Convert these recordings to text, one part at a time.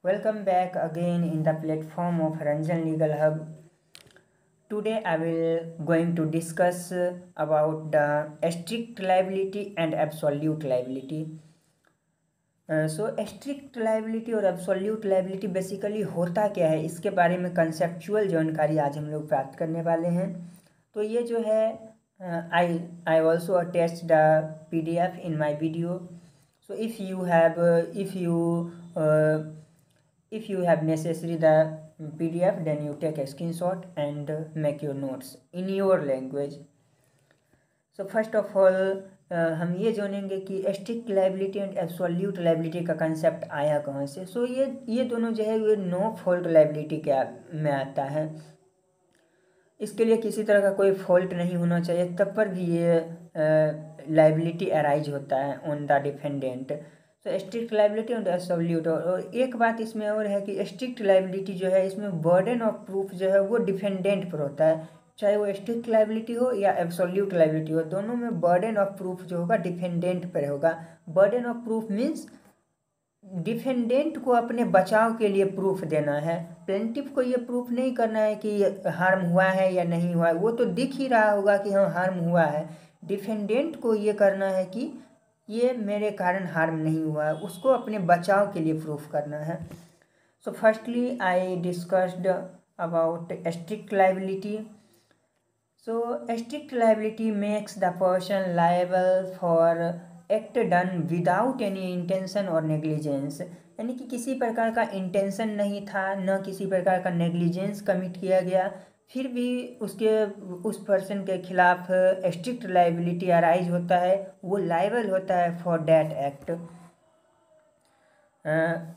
Welcome back again in the platform of Ranjan Legal Hub. Today I will going to discuss about the strict liability and absolute liability. Strict liability और absolute liability basically होता क्या है, इसके बारे में conceptual जानकारी आज हम लोग प्राप्त करने वाले हैं। तो ये जो है I also attach the PDF in my video. So if you have necessary the PDF, then you take a screenshot and make your notes in your language. So first of all हम ये जानेंगे कि strict liability and absolute liability का concept आया कहाँ से। सो ये दोनों जो है ये नो फॉल्ट लाइबिलिटी के में आता है। इसके लिए किसी तरह का कोई फॉल्ट नहीं होना चाहिए, तब पर भी ये लाइबिलिटी अराइज होता है ऑन द डिफेंडेंट। तो स्ट्रिक्ट लाइबिलिटी और एब्सोल्यूट। और एक बात इसमें और है कि स्ट्रिक्ट लाइबिलिटी जो है इसमें बर्डन ऑफ प्रूफ जो है वो डिफेंडेंट पर होता है, चाहे वो स्ट्रिक्ट लाइबिलिटी हो या एब्सोल्यूट लाइबिलिटी हो, दोनों में बर्डन ऑफ प्रूफ जो होगा डिफेंडेंट पर होगा। Burden of proof means defendant को अपने बचाव के लिए प्रूफ देना है। प्लेंटिफ को ये प्रूफ नहीं करना है कि हार्म हुआ है या नहीं हुआ है, वो तो दिख ही रहा होगा कि हाँ हार्म हुआ है। डिफेंडेंट को ये करना है कि ये मेरे कारण हार्म नहीं हुआ है, उसको अपने बचाव के लिए प्रूफ करना है। So firstly I discussed about strict liability. So strict liability makes the person liable for act done without any intention और नेग्लिजेंस, यानी कि किसी प्रकार का इंटेंशन नहीं था, न किसी प्रकार का नेग्लिजेंस कमिट किया गया, फिर भी उस पर्सन के खिलाफ स्ट्रिक्ट लाइबिलिटी अराइज होता है, वो लायबल होता है for that act.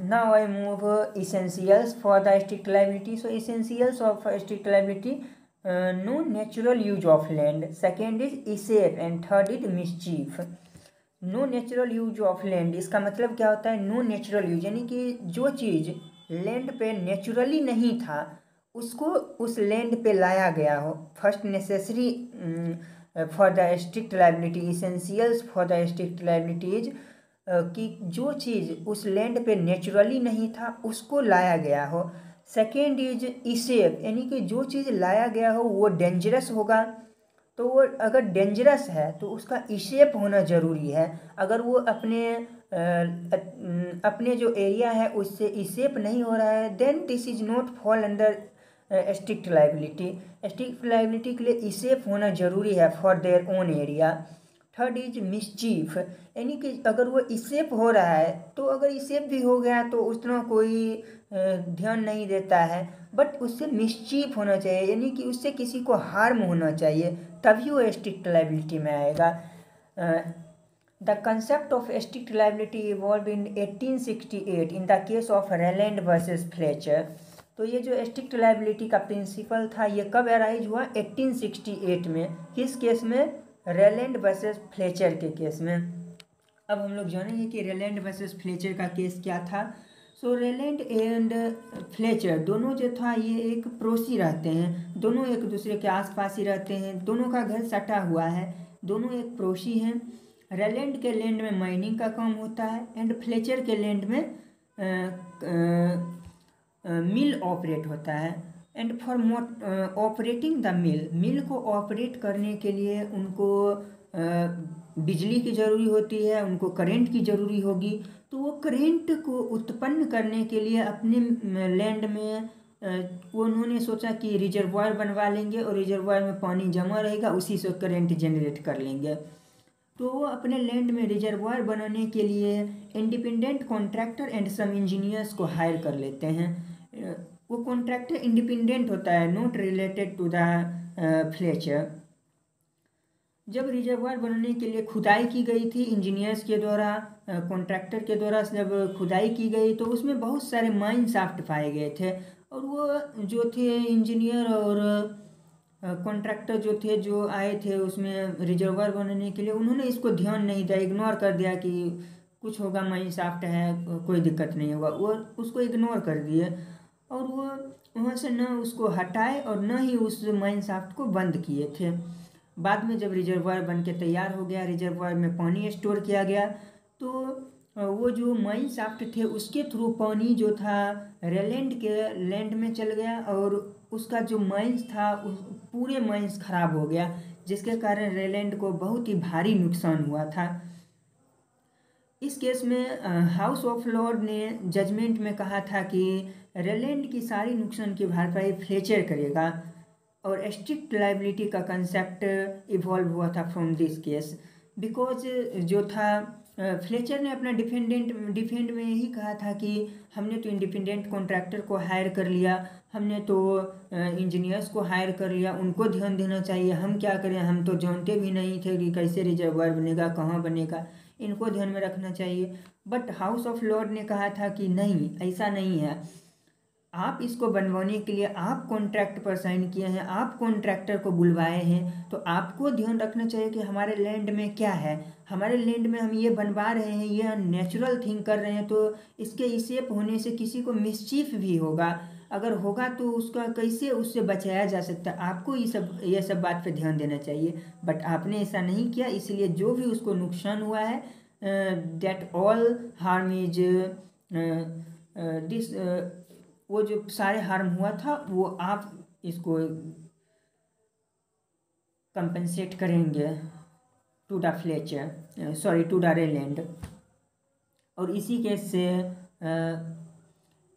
Now I move essentials for the strict liability. So essentials of strict liability: no natural use of land, second is escape and third is mischief. No natural use of land, इसका मतलब क्या होता है? No natural use यानी कि जो चीज़ land पे naturally नहीं था उसको उस लैंड पे लाया गया हो। First necessary for the strict liability, essentials for the strict liability is कि जो चीज़ उस लैंड पे नेचुरली नहीं था उसको लाया गया हो। सेकेंड इज इसेफ, यानी कि जो चीज़ लाया गया हो वो डेंजरस होगा, तो वो अगर डेंजरस है तो उसका इसेप होना ज़रूरी है। अगर वो अपने जो एरिया है उससे इसेप नहीं हो रहा है, then this is not fall under strict liability. Strict liability के लिए इसेप होना ज़रूरी है for their own area. Third is mischief, यानी कि अगर वो इसेप हो रहा है तो अगर इसेप भी हो गया तो उतना कोई ध्यान नहीं देता है, बट उससे मिसचीफ होना चाहिए, यानी कि उससे किसी को हार्म होना चाहिए, तभी वो स्ट्रिक्ट लाइबिलिटी में आएगा। The concept of strict liability evolve in 1868 in the case of Rylands versus Fletcher. तो ये जो स्ट्रिक्ट लाइबिलिटी का प्रिंसिपल था ये कब अराइज हुआ? 1868 में। किस केस में? रेलैंड वर्सेस फ्लेचर के केस में। अब हम लोग जानेंगे कि रेलैंड वर्सेस फ्लेचर का केस क्या था। सो रेलैंड एंड फ्लेचर दोनों जो था ये एक पड़ोसी रहते हैं, दोनों एक दूसरे के आसपास ही रहते हैं, दोनों का घर सटा हुआ है, दोनों एक पड़ोसी हैं। रेलैंड के लैंड में माइनिंग का काम होता है एंड फ्लेचर के लैंड में मिल ऑपरेट होता है। And for operating the mill को ऑपरेट करने के लिए उनको बिजली की ज़रूरी होती है, उनको करंट की ज़रूरी होगी। तो वो करंट को उत्पन्न करने के लिए अपने लैंड में वो उन्होंने सोचा कि रिजर्वायर बनवा लेंगे और रिजर्वायर में पानी जमा रहेगा, उसी से करंट जनरेट कर लेंगे। तो वो अपने लैंड में रिजर्वायर बनाने के लिए independent contractor and some engineers को हायर कर लेते हैं। वो कॉन्ट्रैक्टर इंडिपेंडेंट होता है, not related to the Fletcher. जब रिजर्वायर बनाने के लिए खुदाई की गई थी इंजीनियर्स के द्वारा, कॉन्ट्रैक्टर के द्वारा जब खुदाई की गई तो उसमें बहुत सारे माइन शाफ्ट पाए गए थे, और वो जो थे इंजीनियर और कॉन्ट्रैक्टर जो थे जो आए थे उसमें रिजर्वायर बनाने के लिए, उन्होंने इसको ध्यान नहीं दिया, इग्नोर कर दिया कि कुछ होगा, माइन शाफ्ट है, कोई दिक्कत नहीं होगा, वो उसको इग्नोर कर दिए और वो वहाँ से न उसको हटाए और न ही उस माइन शाफ्ट को बंद किए थे। बाद में जब रिजर्वायर बन के तैयार हो गया, रिजर्वायर में पानी स्टोर किया गया, तो वो जो माइन शाफ्ट थे उसके थ्रू पानी जो था रेलैंड के लैंड में चल गया और उसका जो माइंस था उस पूरे माइंस खराब हो गया, जिसके कारण रेलैंड को बहुत ही भारी नुकसान हुआ था। इस केस में हाउस ऑफ लॉर्ड ने जजमेंट में कहा था कि रेलैंड की सारी नुकसान की भरपाई फ्लेचर करेगा और स्ट्रिक्ट लाइबिलिटी का कंसेप्ट इवॉल्व हुआ था फ्रॉम दिस केस। बिकॉज जो था फ्लेचर ने अपना डिफेंड में यही कहा था कि हमने तो इंडिपेंडेंट कॉन्ट्रैक्टर को हायर कर लिया, हमने तो इंजीनियर्स को हायर कर लिया, उनको ध्यान देना चाहिए, हम क्या करें, हम तो जानते भी नहीं थे कि कैसे रिजर्वायर बनेगा, कहाँ बनेगा, इनको ध्यान में रखना चाहिए। बट हाउस ऑफ लॉर्ड ने कहा था कि नहीं, ऐसा नहीं है, आप इसको बनवाने के लिए आप कॉन्ट्रैक्ट पर साइन किए हैं, आप कॉन्ट्रैक्टर को बुलवाए हैं, तो आपको ध्यान रखना चाहिए कि हमारे लैंड में क्या है, हमारे लैंड में हम ये बनवा रहे हैं, ये नेचुरल थिंग कर रहे हैं, तो इसके इसेप होने से किसी को मिसचीफ भी होगा, अगर होगा तो उसका कैसे उससे बचाया जा सकता है, आपको ये सब बात पे ध्यान देना चाहिए। बट आपने ऐसा नहीं किया, इसलिए जो भी उसको नुकसान हुआ है that all harm is this, वो जो सारे हार्म हुआ था वो आप इसको कंपनसेट करेंगे to the Fletcher, sorry to the Rylands. और इसी केस से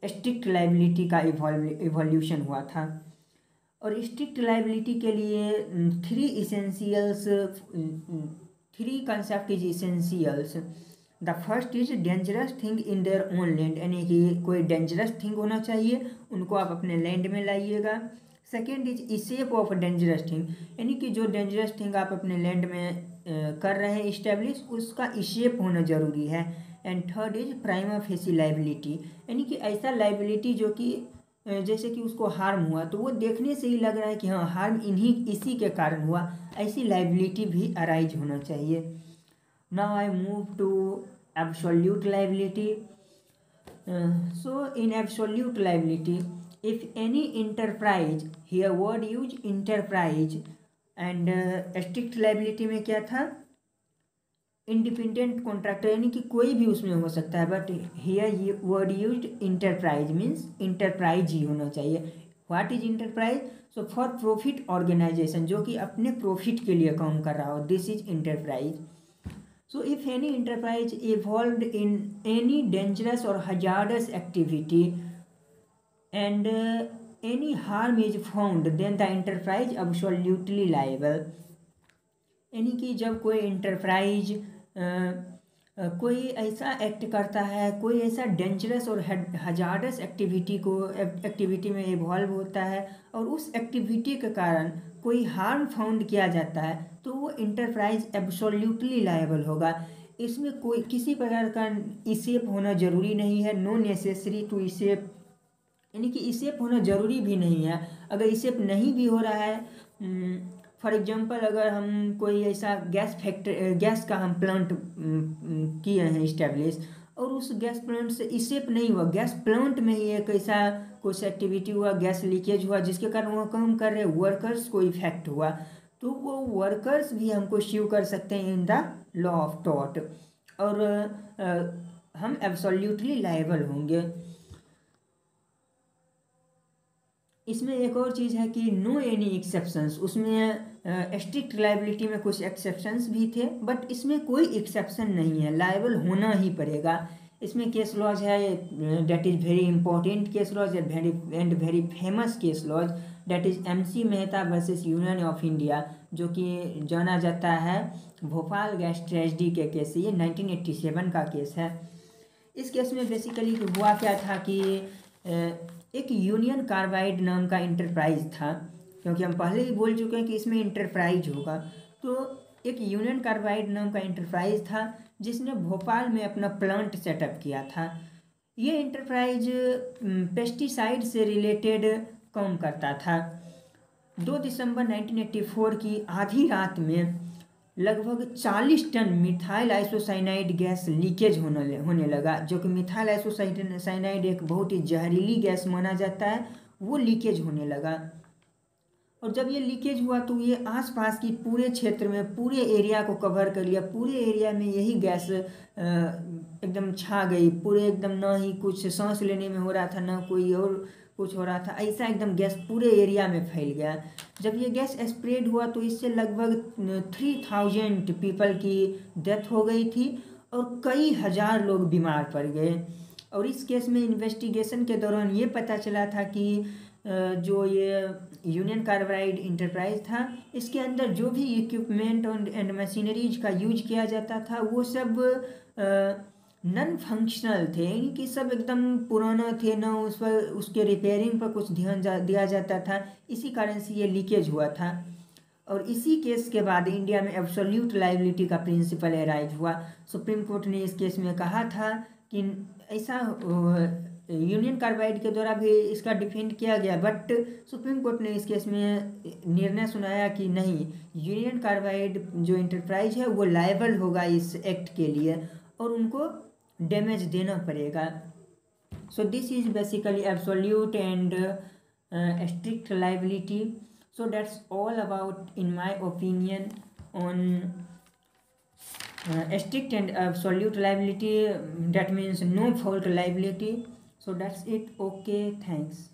स्ट्रिक्ट लाइबिलिटी का इवोल्यूशन हुआ था। और स्ट्रिक्ट लाइबिलिटी के लिए three concept is essentials. The first is dangerous thing in their own land, यानी कि कोई डेंजरस थिंग होना चाहिए, उनको आप अपने लैंड में लाइएगा। सेकेंड इज इसेप ऑफ डिंजरस थिंग, यानी कि जो डेंजरस थिंग आप अपने लैंड में कर रहे हैं इस्टेब्लिश, उसका इसेप होना जरूरी है। And third is prima facie liability, यानी कि ऐसा लाइबिलिटी जो कि जैसे कि उसको हार्म हुआ तो वो देखने से ही लग रहा है कि हाँ हार्म इसी के कारण हुआ, ऐसी लाइबिलिटी भी अराइज होना चाहिए। Now I move to absolute liability. So in absolute liability, if any enterprise, here word use enterprise, and strict liability में क्या था, इंडिपेंडेंट कॉन्ट्रैक्टर, यानी कि कोई भी उसमें हो सकता है, but here word used enterprise means enterprise ही होना चाहिए। What is enterprise? So for profit organization, जो कि अपने प्रॉफिट के लिए काम कर रहा हो, this is enterprise. So if any enterprise involved in any dangerous or hazardous activity and any harm is found, then the enterprise absolutely liable। यानी कि जब कोई इंटरप्राइज कोई ऐसा एक्ट करता है, कोई ऐसा डेंजरस और हजार्डस एक्टिविटी में इन्वॉल्व होता है और उस एक्टिविटी के कारण कोई हार्म फाउंड किया जाता है, तो वो इंटरप्राइज एब्सोल्यूटली लायबल होगा। इसमें कोई किसी प्रकार का इसेप होना जरूरी नहीं है, नो नेसेसरी टू इसेप, यानी कि इसेप होना जरूरी भी नहीं है। अगर इसेप नहीं भी हो रहा है, फॉर एग्जांपल अगर हम कोई ऐसा गैस का हम प्लांट किए हैं इस्टेब्लिश, और उस गैस प्लांट से इसेप नहीं हुआ, गैस प्लांट में ही एक ऐसा कुछ एक्टिविटी हुआ, गैस लीकेज हुआ, जिसके कारण वो काम कर रहे वर्कर्स को इफेक्ट हुआ, तो वो वर्कर्स भी हमको स्यू कर सकते हैं in the law of tort, और हम एब्सोल्युटली लायबल होंगे। इसमें एक और चीज़ है कि नो एनी एक्सेप्शंस, उसमें स्ट्रिक्ट लाइबिलिटी में कुछ एक्सेप्शंस भी थे, बट इसमें कोई एक्सेप्शन नहीं है, लायबल होना ही पड़ेगा। इसमें केस लॉज है, that is very important case laws and very famous case laws, that is MC Mehta versus union of India, जो कि जाना जाता है भोपाल गैस ट्रेजेडी के केस से। ये 1987 का केस है। इस केस में बेसिकली हुआ क्या था कि एक यूनियन कार्बाइड नाम का इंटरप्राइज था, क्योंकि हम पहले ही बोल चुके हैं कि इसमें इंटरप्राइज होगा, तो एक यूनियन कार्बाइड नाम का इंटरप्राइज था जिसने भोपाल में अपना प्लांट सेटअप किया था। ये इंटरप्राइज पेस्टिसाइड से रिलेटेड काम करता था। 2 दिसंबर 1984 की आधी रात में लगभग 40 ton methyl isocyanide gas leakage होने लगा, जो कि मिथाइल आइसोसाइनाइड एक बहुत ही जहरीली गैस माना जाता है, वो लीकेज होने लगा। और जब ये लीकेज हुआ तो ये आसपास की पूरे क्षेत्र में पूरे एरिया को कवर कर लिया, पूरे एरिया में यही गैस एकदम छा गई पूरे, एकदम ना ही कुछ सांस लेने में हो रहा था, ना कोई और कुछ हो रहा था, ऐसा एकदम गैस पूरे एरिया में फैल गया। जब ये गैस स्प्रेड हुआ तो इससे लगभग 3000 पीपल की डेथ हो गई थी और कई हज़ार लोग बीमार पड़ गए। और इस केस में इन्वेस्टिगेशन के दौरान ये पता चला था कि जो ये यूनियन कार्बाइड इंटरप्राइज था, इसके अंदर जो भी इक्विपमेंट एंड मशीनरीज का यूज किया जाता था वो सब नॉन फंक्शनल थे, यानी कि सब एकदम पुराना थे, ना उस पर उसके रिपेयरिंग पर कुछ ध्यान दिया जाता था। इसी कारण से ये लीकेज हुआ था। और इसी केस के बाद इंडिया में एब्सोल्यूट लायबिलिटी का प्रिंसिपल एराइज हुआ। सुप्रीम कोर्ट ने इस केस में कहा था कि ऐसा यूनियन कार्बाइड के द्वारा भी इसका डिफेंड किया गया, बट सुप्रीम कोर्ट ने इस केस में निर्णय सुनाया कि नहीं, यूनियन कार्बाइड जो इंटरप्राइज है वो लायबल होगा इस एक्ट के लिए और उनको डैमेज देना पड़ेगा। So this is basically absolute and strict liability. So that's all about, in my opinion, on strict and absolute liability. That means no fault liability. So that's it. Okay, thanks.